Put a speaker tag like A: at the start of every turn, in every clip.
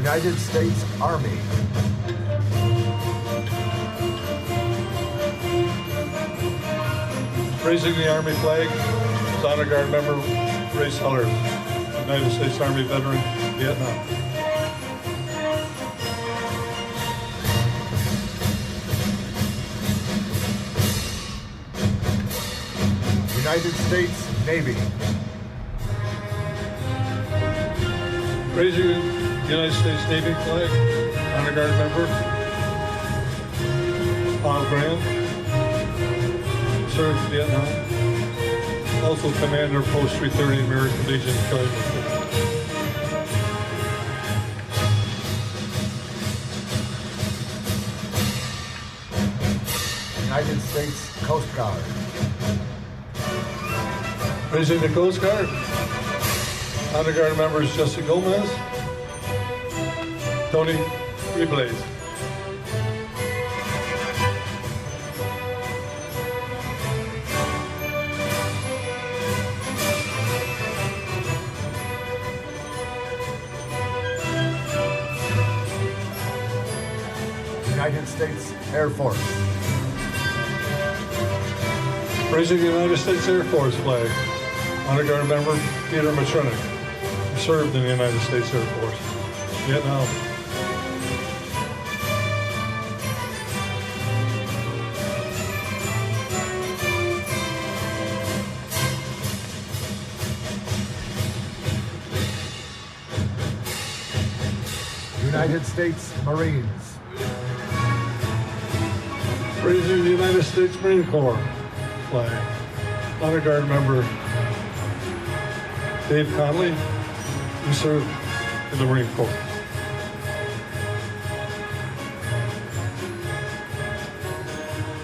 A: United States Army.
B: Raising the Army flag is Honor Guard member Ray Sellers, United States Army veteran, Vietnam.
A: United States Navy.
B: Raising the United States Navy flag, Honor Guard member Paul Graham, served in Vietnam, also commander of Post 330 American Legion Kelly.
A: United States Coast Guard.
B: Raising the Coast Guard, Honor Guard members Jesse Gomez, Tony Reblaze.
A: United States Air Force.
B: Raising the United States Air Force flag, Honor Guard member Peter Matrinik, who served in the United States Air Force, Vietnam.
A: United States Marines.
B: Raising the United States Marine Corps flag, Honor Guard member Dave Conley, who served in the Marine Corps.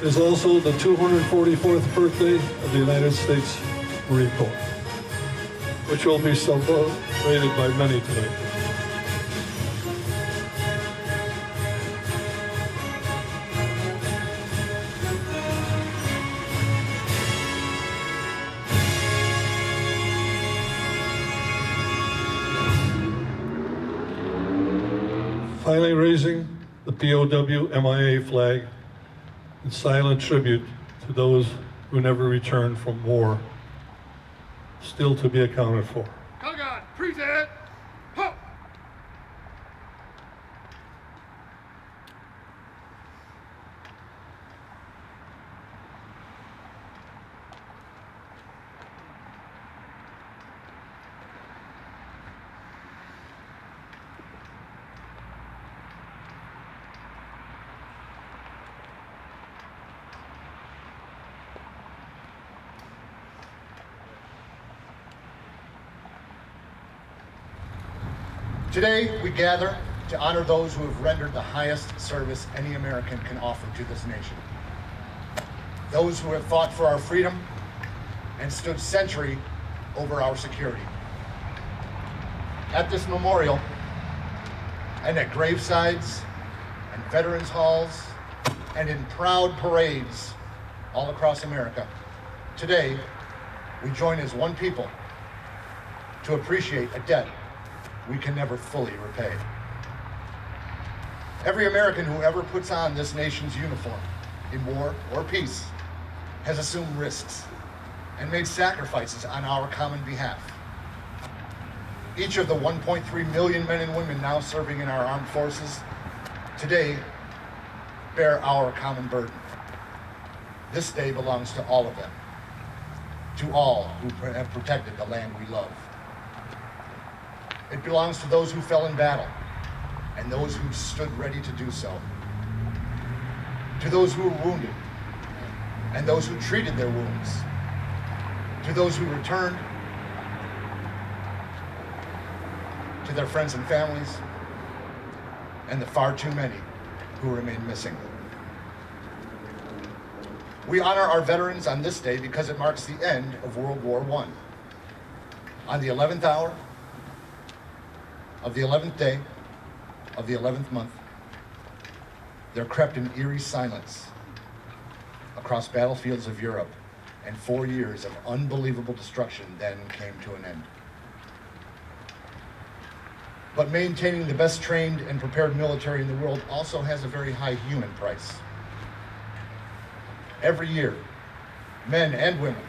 B: It is also the 244th birthday of the United States Marine Corps, which will be celebrated by many today. Finally, raising the POW MIA flag in silent tribute to those who never returned from war, still to be accounted for.
C: Come on, present. Ho!
D: Today, we gather to honor those who have rendered the highest service any American can offer to this nation. Those who have fought for our freedom and stood sentry over our security. At this memorial, and at gravesides, and veterans halls, and in proud parades all across America, today, we join as one people to appreciate a debt we can never fully repay. Every American who ever puts on this nation's uniform, in war or peace, has assumed risks and made sacrifices on our common behalf. Each of the 1.3 million men and women now serving in our armed forces today bear our common burden. This day belongs to all of them, to all who have protected the land we love. It belongs to those who fell in battle and those who stood ready to do so. To those who were wounded and those who treated their wounds. To those who returned. To their friends and families. And the far too many who remain missing. We honor our veterans on this day because it marks the end of World War I. On the 11th hour of the 11th day of the 11th month, there crept an eerie silence across battlefields of Europe, and 4 years of unbelievable destruction then came to an end. But maintaining the best trained and prepared military in the world also has a very high human price. Every year, men and women,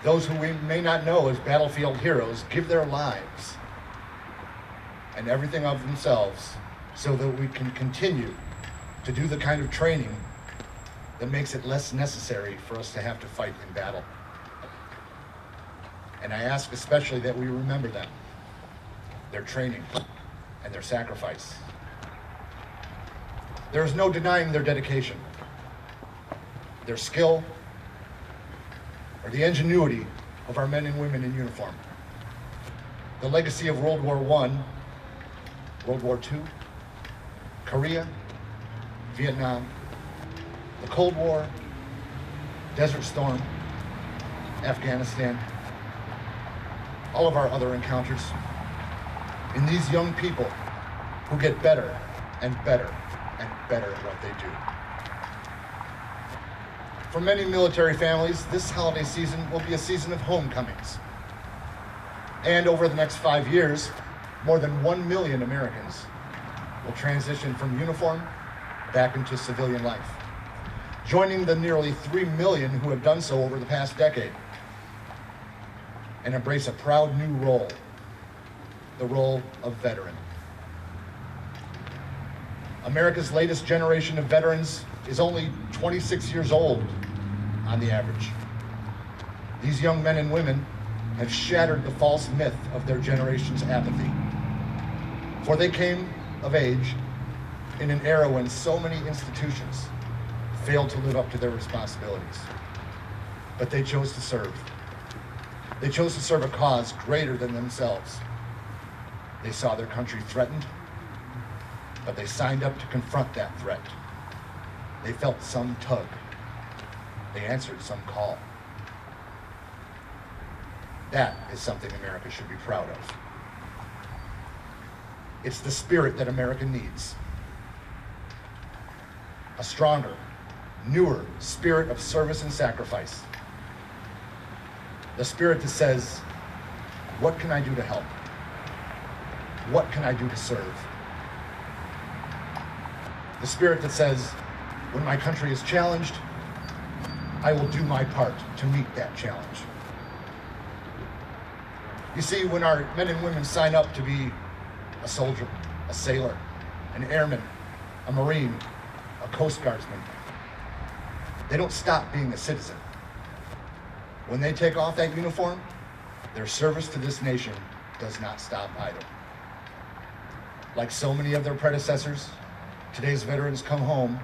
D: those who we may not know as battlefield heroes, give their lives and everything of themselves so that we can continue to do the kind of training that makes it less necessary for us to have to fight in battle. And I ask especially that we remember them, their training, and their sacrifice. There is no denying their dedication, their skill, or the ingenuity of our men and women in uniform. The legacy of World War I, World War II, Korea, Vietnam, the Cold War, Desert Storm, Afghanistan, all of our other encounters, in these young people who get better and better and better at what they do. For many military families, this holiday season will be a season of homecomings. And over the next 5 years, more than 1 million Americans will transition from uniform back into civilian life, joining the nearly 3 million who have done so over the past decade, and embrace a proud new role, the role of veteran. America's latest generation of veterans is only 26 years old on the average. These young men and women have shattered the false myth of their generation's apathy, for they came of age in an era when so many institutions failed to live up to their responsibilities. But they chose to serve. They chose to serve a cause greater than themselves. They saw their country threatened, but they signed up to confront that threat. They felt some tug. They answered some call. That is something America should be proud of. It's the spirit that America needs. A stronger, newer spirit of service and sacrifice. The spirit that says, what can I do to help? What can I do to serve? The spirit that says, when my country is challenged, I will do my part to meet that challenge. You see, when our men and women sign up to be a soldier, a sailor, an airman, a Marine, a Coast Guardsman, they don't stop being a citizen. When they take off that uniform, their service to this nation does not stop either. Like so many of their predecessors, today's veterans come home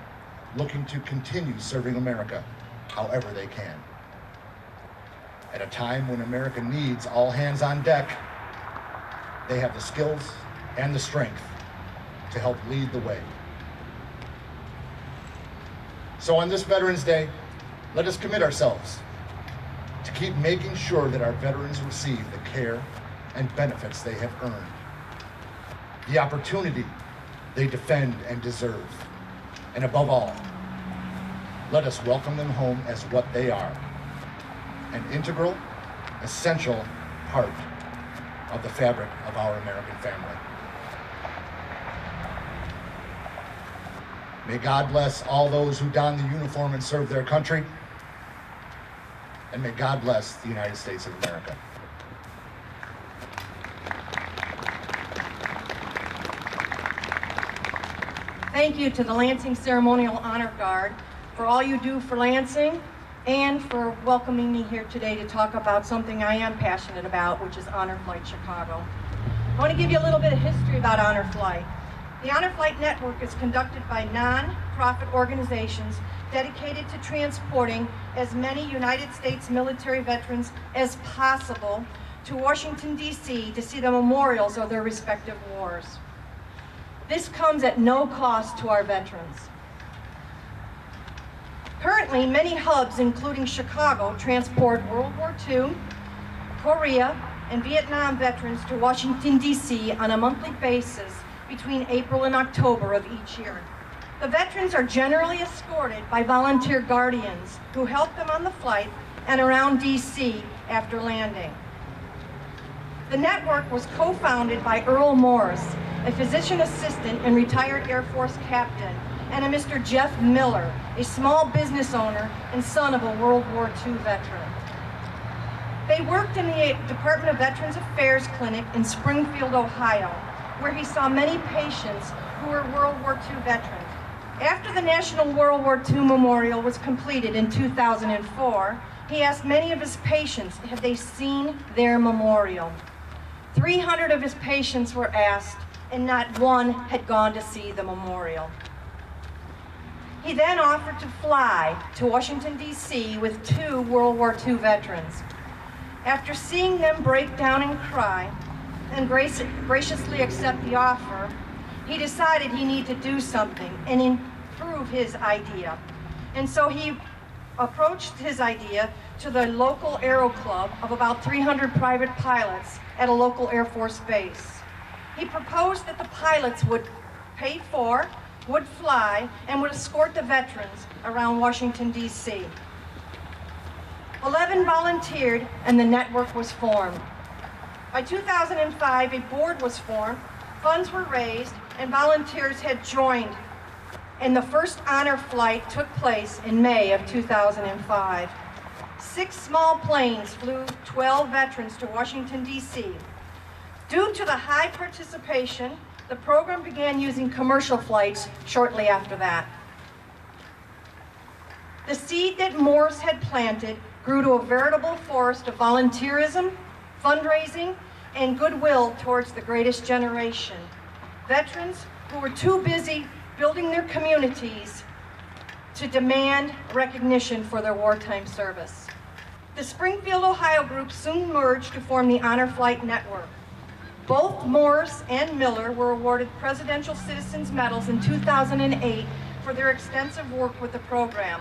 D: looking to continue serving America however they can. At a time when America needs all hands on deck, they have the skills and the strength to help lead the way. So on this Veterans Day, let us commit ourselves to keep making sure that our veterans receive the care and benefits they have earned, the opportunity they defend and deserve, and above all, let us welcome them home as what they are, an integral, essential part of the fabric of our American family. May God bless all those who don the uniform and serve their country, and may God bless the United States of America.
E: Thank you to the Lansing Ceremonial Honor Guard for all you do for Lansing and for welcoming me here today to talk about something I am passionate about, which is Honor Flight Chicago. I want to give you a little bit of history about Honor Flight. The Honor Flight Network is conducted by non-profit organizations dedicated to transporting as many United States military veterans as possible to Washington, D.C. to see the memorials of their respective wars. This comes at no cost to our veterans. Currently, many hubs, including Chicago, transport World War II, Korea, and Vietnam veterans to Washington, D.C. on a monthly basis between April and October of each year. The veterans are generally escorted by volunteer guardians who help them on the flight and around D.C. after landing. The network was co-founded by Earl Morris, a physician assistant and retired Air Force captain, and a Mr. Jeff Miller, a small business owner and son of a World War II veteran. They worked in the Department of Veterans Affairs Clinic in Springfield, Ohio, where he saw many patients who were World War II veterans. After the National World War II Memorial was completed in 2004, he asked many of his patients, had they seen their memorial? 300 of his patients were asked, and not one had gone to see the memorial. He then offered to fly to Washington, D.C. with 2 World War II veterans. After seeing them break down and cry, and graciously accept the offer, he decided he needed to do something and improve his idea. And so he approached his idea to the local Aero Club of about 300 private pilots at a local Air Force base. He proposed that the pilots would pay for, would fly, and would escort the veterans around Washington, D.C. 11 volunteered, and the network was formed. By 2005, a board was formed, funds were raised, and volunteers had joined, and the first honor flight took place in May of 2005. 6 small planes flew 12 veterans to Washington, D.C. Due to the high participation, the program began using commercial flights shortly after that. The seed that Morse had planted grew to a veritable forest of volunteerism, fundraising, and goodwill towards the greatest generation. Veterans who were too busy building their communities to demand recognition for their wartime service. The Springfield, Ohio group soon merged to form the Honor Flight Network. Both Morse and Miller were awarded Presidential Citizens Medals in 2008 for their extensive work with the program.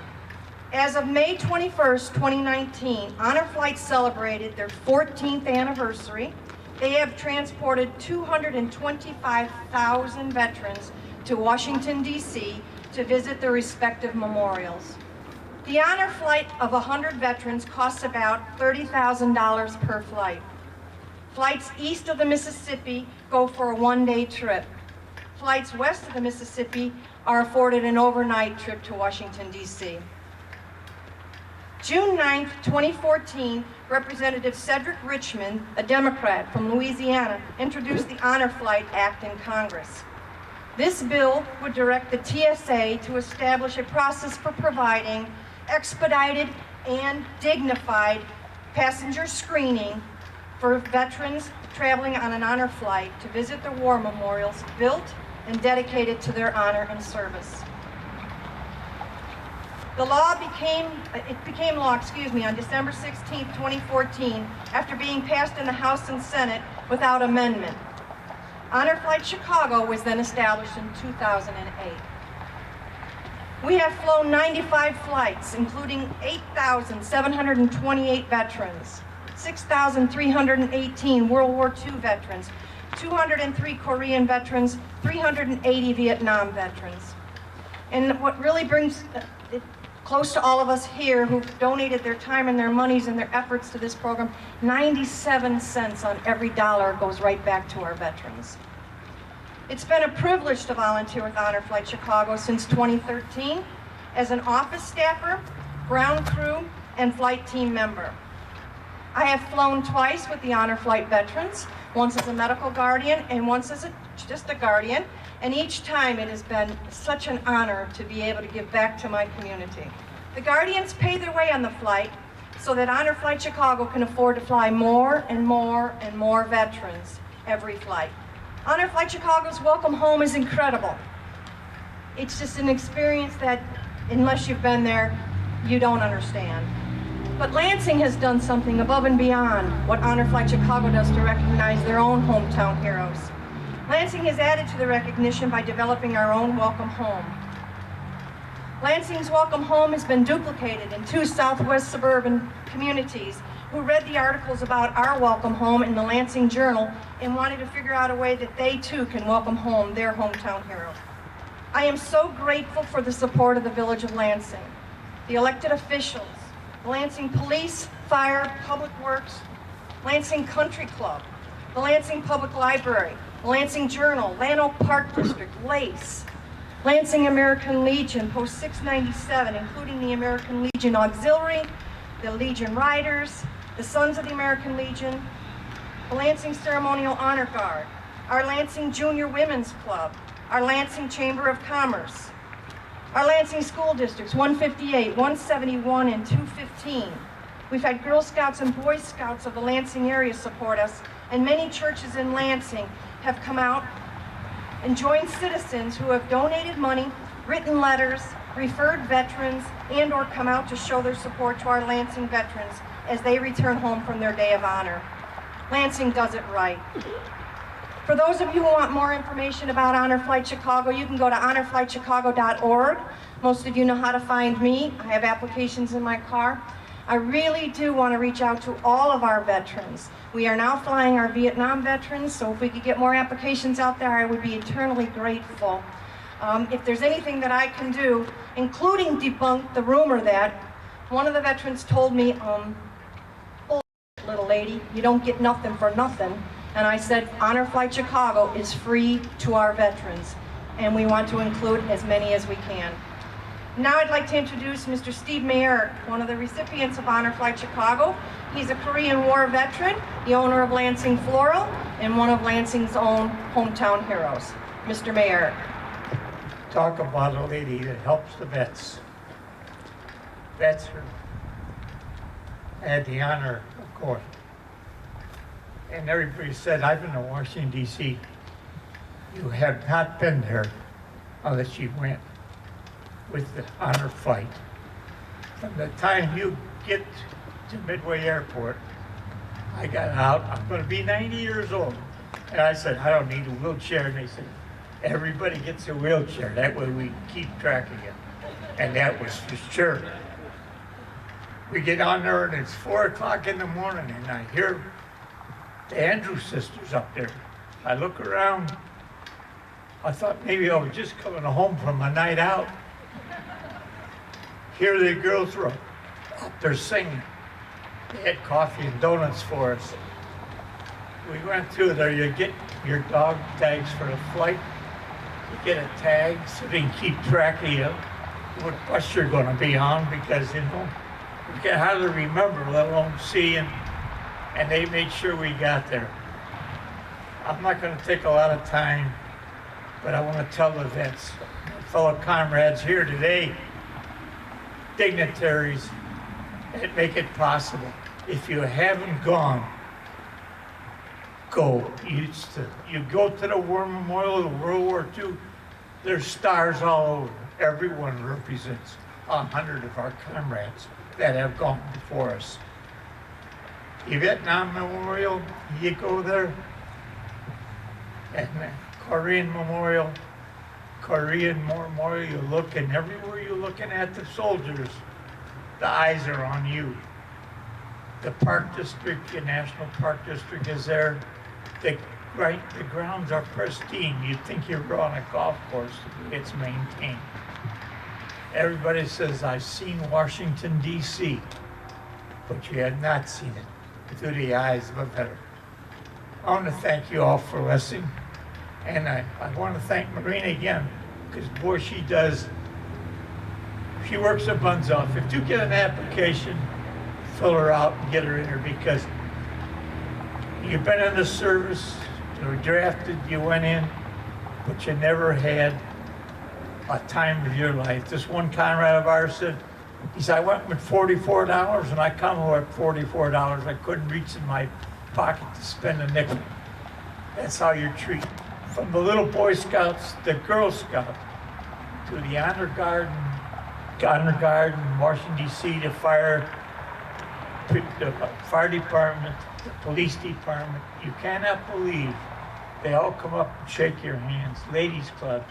E: As of May 21st, 2019, Honor Flight celebrated their 14th anniversary. They have transported 225,000 veterans to Washington, D.C. to visit their respective memorials. The honor flight of 100 veterans costs about $30,000 per flight. Flights east of the Mississippi go for a one-day trip. Flights west of the Mississippi are afforded an overnight trip to Washington, D.C. June 9th, 2014, Representative Cedric Richmond, a Democrat from Louisiana, introduced the Honor Flight Act in Congress. This bill would direct the TSA to establish a process for providing expedited and dignified passenger screening for veterans traveling on an honor flight to visit the war memorials built and dedicated to their honor and service. The law became law on December 16, 2014, after being passed in the House and Senate without amendment. Honor Flight Chicago was then established in 2008. We have flown 95 flights, including 8,728 veterans, 6,318 World War II veterans, 203 Korean veterans, 380 Vietnam veterans. And what really brings it close to all of us here who've donated their time and their monies and their efforts to this program, 97 cents on every dollar goes right back to our veterans. It's been a privilege to volunteer with Honor Flight Chicago since 2013 as an office staffer, ground crew, and flight team member. I have flown twice with the Honor Flight veterans, once as a medical guardian and once as just a guardian, and each time it has been such an honor to be able to give back to my community. The guardians pay their way on the flight so that Honor Flight Chicago can afford to fly more and more and more veterans every flight. Honor Flight Chicago's welcome home is incredible. It's just an experience that, unless you've been there, you don't understand. But Lansing has done something above and beyond what Honor Flight Chicago does to recognize their own hometown heroes. Lansing has added to the recognition by developing our own welcome home. Lansing's welcome home has been duplicated in 2 southwest suburban communities who read the articles about our welcome home in the Lansing Journal and wanted to figure out a way that they too can welcome home their hometown heroes. I am so grateful for the support of the Village of Lansing, the elected officials, the Lansing Police, Fire, Public Works, Lansing Country Club, the Lansing Public Library, the Lansing Journal, Llano Park District, LACE, Lansing American Legion, Post 697, including the American Legion Auxiliary, the Legion Riders, the Sons of the American Legion, the Lansing Ceremonial Honor Guard, our Lansing Junior Women's Club, our Lansing Chamber of Commerce, our Lansing School Districts 158, 171, and 215. We've had Girl Scouts and Boy Scouts of the Lansing area support us, and many churches in Lansing have come out and joined citizens who have donated money, written letters, referred veterans, and or come out to show their support to our Lansing veterans as they return home from their day of honor. Lansing does it right. For those of you who want more information about Honor Flight Chicago, you can go to honorflightchicago.org. Most of you know how to find me. I have applications in my car. I really do want to reach out to all of our veterans. We are now flying our Vietnam veterans, so if we could get more applications out there, I would be eternally grateful. If there's anything that I can do, including debunk the rumor that one of the veterans told me, little lady, you don't get nothing for nothing. And I said, Honor Flight Chicago is free to our veterans, and we want to include as many as we can. Now I'd like to introduce Mr. Steve Mayer, one of the recipients of Honor Flight Chicago. He's a Korean War veteran, the owner of Lansing Floral, and one of Lansing's own hometown heroes. Mr. Mayer.
F: Talk about a lady that helps the vets. Vets had the honor, of course. And everybody said, I've been to Washington, D.C. You have not been there unless you went with the honor flight. From the time you get to Midway Airport, I got out, I'm going to be 90 years old. And I said, I don't need a wheelchair. And they said, everybody gets a wheelchair. That way we keep track of you. And that was for sure. We get on there and it's 4 o'clock in the morning and I hear the Andrews sisters up there. I look around. I thought maybe I was just coming home from a night out. Here the girls were up there singing. They had coffee and donuts for us. We went through there. You get your dog tags for the flight. You get a tag so they can keep track of you, what bus you're going to be on, because you can hardly remember, let alone see. And they made sure we got there. I'm not going to take a lot of time, but I want to tell the vets, my fellow comrades here today, dignitaries that make it possible. If you haven't gone, go. You go to the War Memorial, the World War II, there's stars all over. Everyone represents 100 of our comrades that have gone before us. The Vietnam Memorial, you go there, and the Korean Memorial, you look, and everywhere you're looking at the soldiers, the eyes are on you. The Park District, the National Park District is there. The grounds are pristine. You'd think you're on a golf course. It's maintained. Everybody says, I've seen Washington, D.C., but you have not seen it through the eyes of a veteran. I want to thank you all for listening, and I want to thank Marina again, because boy, she works her buns off. If you get an application, fill her out and get her in here, because you've been in the service, you were drafted, you went in, but you never had a time of your life. This one comrade of ours said, he said, I went with $44 and I come home with $44. I couldn't reach in my pocket to spend a nickel. That's how you're treated. From the little Boy Scouts, the Girl Scout, to the Honor Guard in Washington, D.C., the fire department, the police department. You cannot believe they all come up and shake your hands. Ladies Club,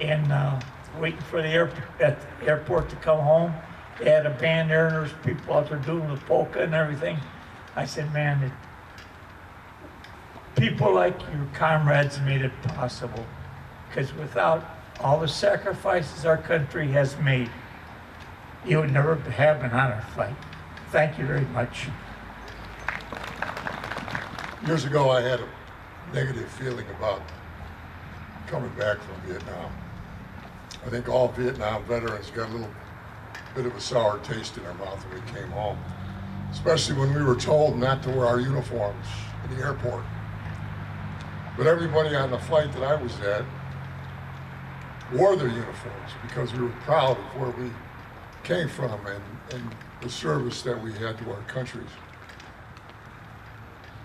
F: and waiting for the airport to come home. They had a band there, and there's people out there doing the polka and everything. I said, man, people like your comrades made it possible, because without all the sacrifices our country has made, you would never have an honor flight. Thank you very much.
G: Years ago, I had a negative feeling about coming back from Vietnam. I think all Vietnam veterans got a little bit of a sour taste in our mouth when we came home, especially when we were told not to wear our uniforms in the airport. But everybody on the flight that I was at wore their uniforms because we were proud of where we came from and the service that we had to our countries.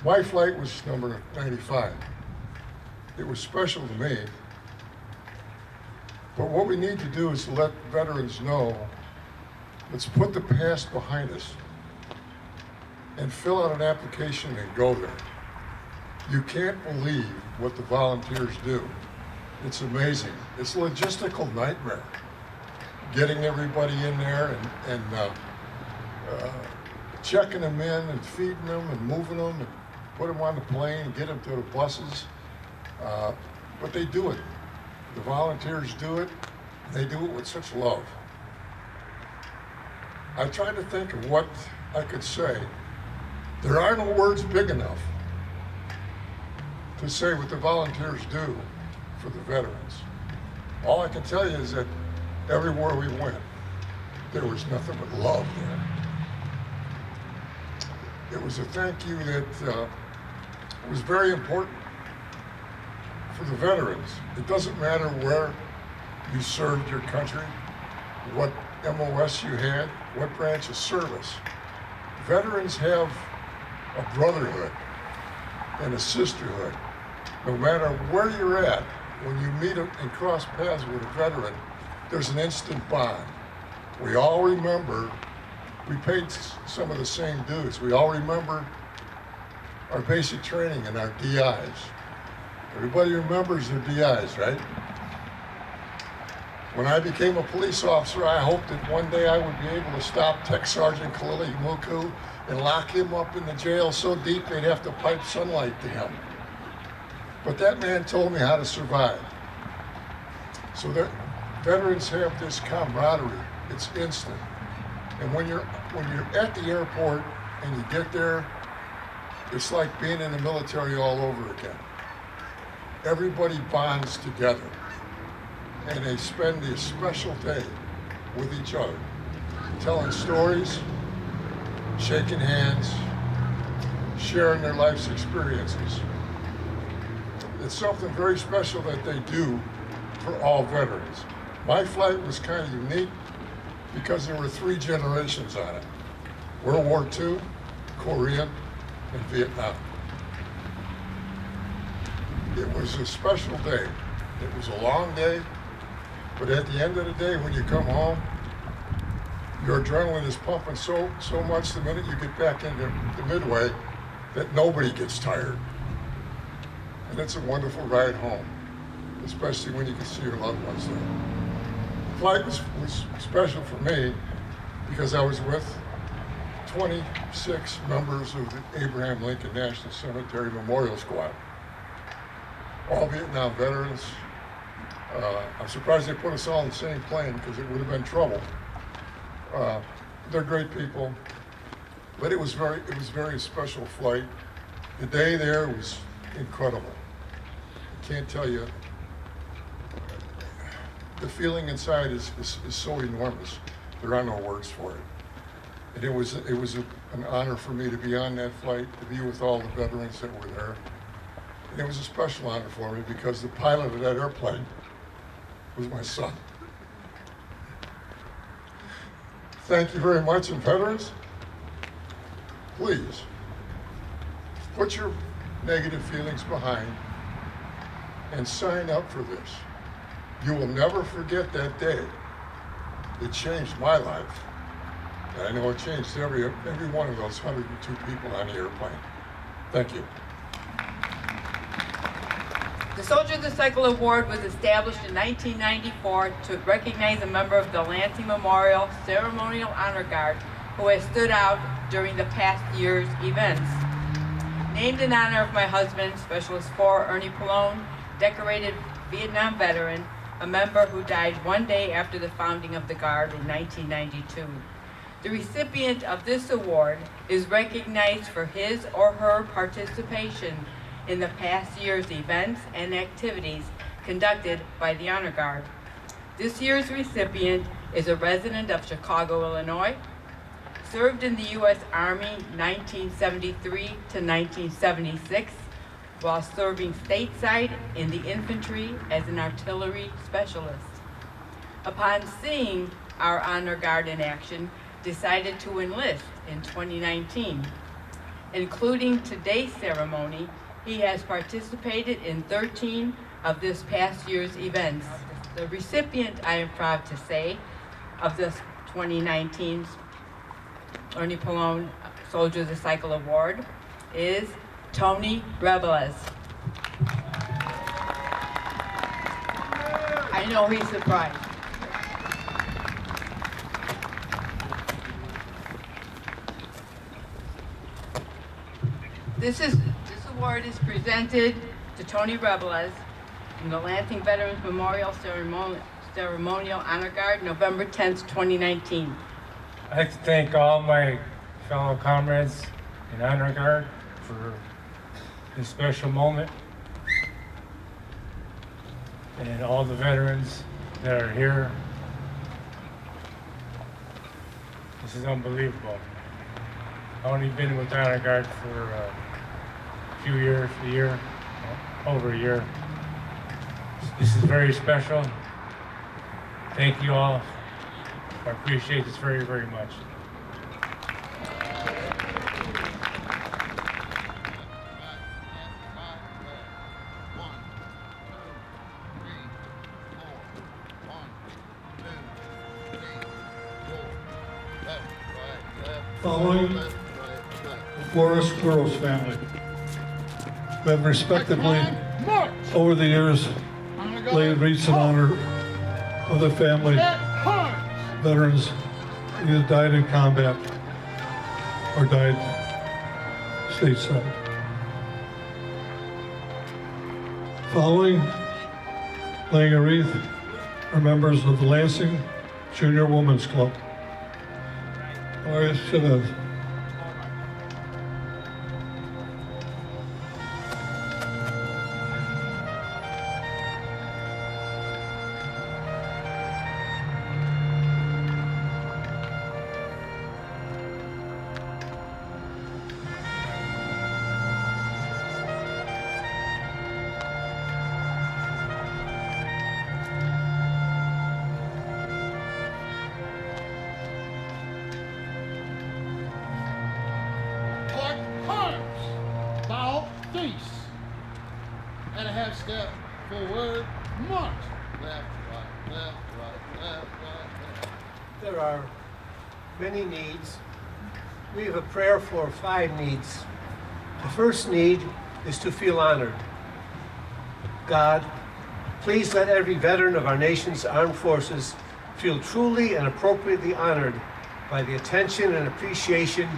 G: My flight was number 95. It was special to me. But what we need to do is to let veterans know, let's put the past behind us and fill out an application and go there. You can't believe what the volunteers do. It's amazing. It's a logistical nightmare. Getting everybody in there and checking them in and feeding them and moving them and put them on the plane and get them to the buses. But they do it. The volunteers do it. And they do it with such love. I tried to think of what I could say. There are no words big enough to say what the volunteers do for the veterans. All I can tell you is that everywhere we went, there was nothing but love there. It was a thank you that was very important for the veterans. It doesn't matter where you served your country, what MOS you had, what branch of service. Veterans have a brotherhood and a sisterhood. No matter where you're at, when you meet and cross paths with a veteran, there's an instant bond. We all remember, we paid some of the same dues. We all remember our basic training and our DIs. Everybody remembers their DIs, right? When I became a police officer, I hoped that one day I would be able to stop Tech Sergeant Kalili Muku and lock him up in the jail so deep they'd have to pipe sunlight to him. But that man told me how to survive. So that veterans have this camaraderie. It's instant. And when you're at the airport and you get there, it's like being in the military all over again. Everybody bonds together, and they spend this special day with each other, telling stories, shaking hands, sharing their life's experiences. It's something very special that they do for all veterans. My flight was kind of unique because there were 3 generations on it: World War II, Korean, and Vietnam. It was a special day. It was a long day, but at the end of the day, when you come home, your adrenaline is pumping so much the minute you get back into the Midway that nobody gets tired. And it's a wonderful ride home, especially when you can see your loved ones there. The flight was special for me because I was with 26 members of the Abraham Lincoln National Cemetery Memorial Squad. All Vietnam veterans. I'm surprised they put us all in the same plane because it would have been trouble. They're great people, but it was very special flight. The day there was incredible. I can't tell you. The feeling inside is so enormous. There are no words for it. And it was an honor for me to be on that flight, to be with all the veterans that were there. And it was a special honor for me because the pilot of that airplane was my son. Thank you very much, and veterans, please put your negative feelings behind and sign up for this. You will never forget that day. It changed my life. And I know it changed every one of those 102 people on the airplane. Thank you.
H: The Soldier of the Cycle Award was established in 1994 to recognize a member of the Lansing Memorial Ceremonial Honor Guard who has stood out during the past year's events. Named in honor of my husband, Specialist 4 Ernie Pallone, decorated Vietnam veteran, a member who died one day after the founding of the Guard in 1992. The recipient of this award is recognized for his or her participation in the past year's events and activities conducted by the Honor Guard. This year's recipient is a resident of Chicago, Illinois, served in the U.S. Army 1973 to 1976, while serving stateside in the infantry as an artillery specialist. Upon seeing our Honor Guard in action, decided to enlist in 2019. Including today's ceremony, he has participated in 13 of this past year's events. The recipient, I am proud to say, of this 2019's Ernie Pallone Soldier of the Cycle Award is Tony Rebeles. I know he's surprised. This award is presented to Tony Rebeles from the Lansing Veterans Memorial Ceremonial Honor Guard, November 10th, 2019.
I: I'd like to thank all my fellow comrades in Honor Guard for this special moment, and all the veterans that are here. This is unbelievable. I've only been with Honor Guard for a year, over a year. This is very special. Thank you all. I appreciate this very, very much.
B: Following the Flores Quiros family, who have respectively, over the years, laid wreaths in honor of the family veterans who either died in combat or died stateside. Following laying a wreath are members of the Lansing Junior Women's Club. Gloria Chavez.
C: And a half step forward, march. Left, right, left, right, left, right, left.
J: There are many needs. We have a prayer for 5 needs. The first need is to feel honored. God, please let every veteran of our nation's armed forces feel truly and appropriately honored by the attention and appreciation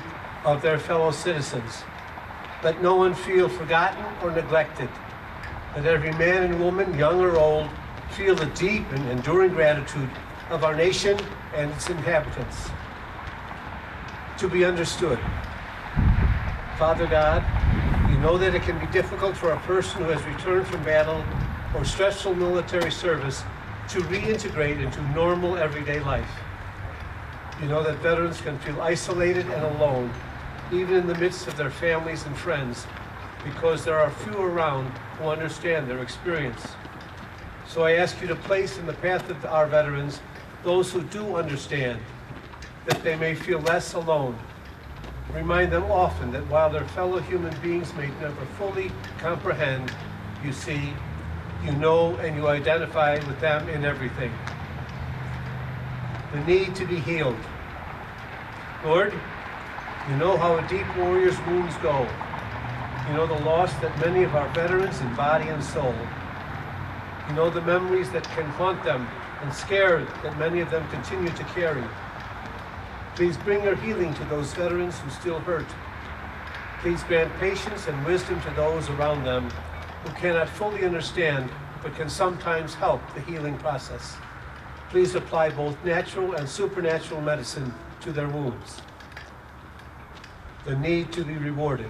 J: of their fellow citizens. Let no one feel forgotten or neglected. Let every man and woman, young or old, feel the deep and enduring gratitude of our nation and its inhabitants. To be understood. Father God, you know that it can be difficult for a person who has returned from battle or stressful military service to reintegrate into normal everyday life. You know that veterans can feel isolated and alone, even in the midst of their families and friends, because there are few around who understand their experience. So I ask you to place in the path of our veterans those who do understand, that they may feel less alone. Remind them often that while their fellow human beings may never fully comprehend, you see, you know, and you identify with them in everything. The need to be healed. Lord, you know how a deep warrior's wounds go. You know the loss that many of our veterans in body and soul. You know the memories that can haunt them and scare that many of them continue to carry. Please bring your healing to those veterans who still hurt. Please grant patience and wisdom to those around them who cannot fully understand but can sometimes help the healing process. Please apply both natural and supernatural medicine to their wounds. The need to be rewarded.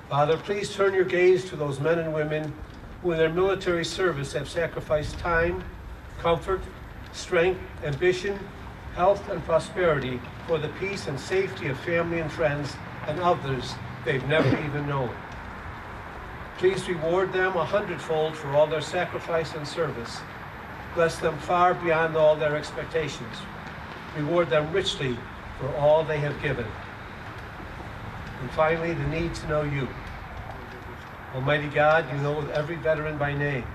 J: Father, please turn your gaze to those men and women who in their military service have sacrificed time, comfort, strength, ambition, health, and prosperity for the peace and safety of family and friends and others they've never even known. Please reward them 100-fold for all their sacrifice and service. Bless them far beyond all their expectations. Reward them richly for all they have given. And finally, the need to know you. Almighty God, you know every veteran by name.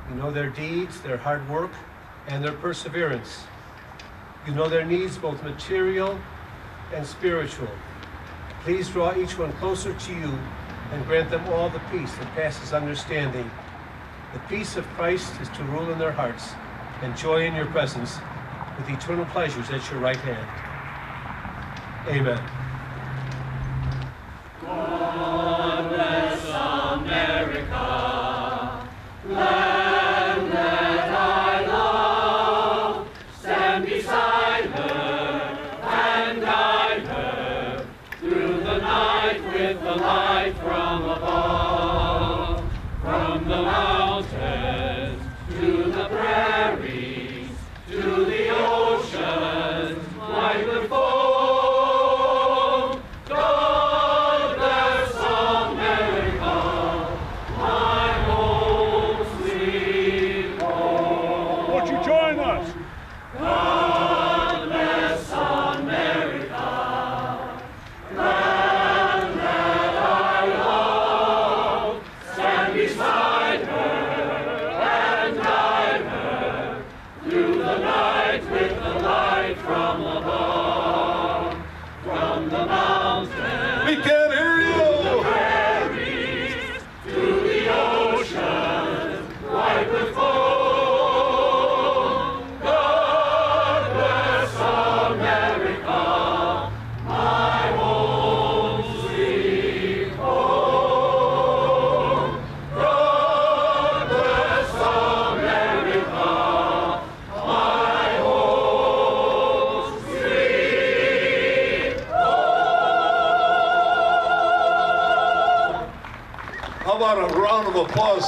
J: You know their deeds, their hard work, and their perseverance. You know their needs, both material and spiritual. Please draw each one closer to you and grant them all the peace that passes understanding. The peace of Christ is to rule in their hearts, and joy in your presence with eternal pleasures at your right hand. Amen.
K: God bless America, land that I love. Stand beside her and guide her through the night with the light from above. From the mountains to the prairies, to the ocean, like the foam. God bless America, my home, sweet home.
L: Won't you join us?
K: God bless America, land that I love. Stand beside her and guide her through the night with the light from above. From the mountains,
B: We can't hear you!
K: prairies, to the ocean, white with foam. God bless America, my home, sweet home. God bless America, my home, sweet home.
B: How about a round of applause